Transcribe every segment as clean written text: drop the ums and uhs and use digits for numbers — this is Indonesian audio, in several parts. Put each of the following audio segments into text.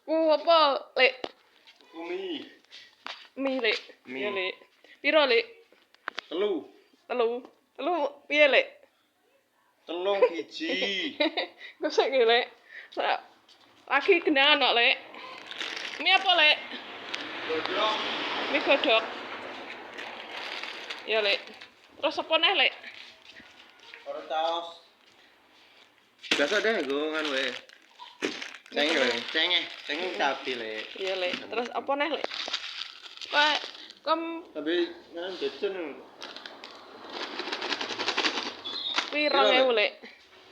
Ku apa, Lek? Ku mie. Mie, Lek. Mie. Ya, Lek. Piro, Lek? Telu. Telu piye, Lek? Telung biji. Gosek iki, Lek. Lagi genangan kok, Lek. Mie apa, Lek? Godhog. Mie godhog. Ya, Lek. Terus apa neh, Lek? Ora taos. Biasa deh gue kan we. Cengeng cabe le. Iya, Lek. Terus apa neh, Lek? Pak, Tapi kan jajan piro ngewu, Lek?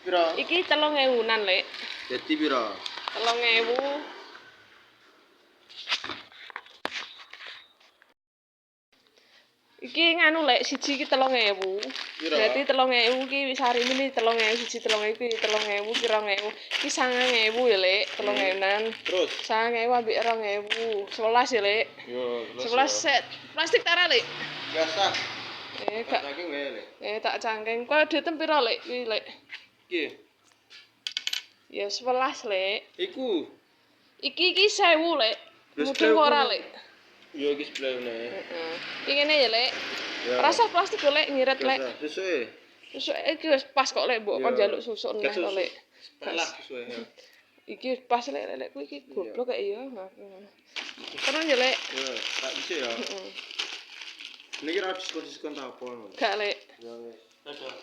piro? Iki 3.000-an, Lek. Jadi piro? 3.000. Iki nganu, Lek, siji iki 3.000. Piro? Berarti 3.000 iki sari ini 3.000, siji 3.000 iki 3.000, 2.000. Iki 9.000 ya, Lek, 3.000-an. Terus 9.000 ambek 2.000. 11 ya, Lek. yo 11 set. Plastik tara, Lek. biasa. Gak. Saking wae le. Tak cangkeng. Kok duitem piro, Lek? Iki, Lek. Iki. Ya 11, Lek. Iku. Iki 1.000, Lek. Mudeng ora, Lek. Yo iki seblene. Heeh. Iki ngene ya, Lek. Ya. Rasa plastik kok, Lek, ngirit, Lek. Sesuke. Susuk iki wis pas kok, Lek, mbok kon njaluk susuk neh to, Lek. Pelah sesuke ya. Iki pas, Lek, Lek kuwi iki goblok kok iya. Terus ya, Lek. Yo, tak bisa ya. Heeh. Niki ra diskon ta apa ngono. Gak, Lek. Ya wis. Dadah.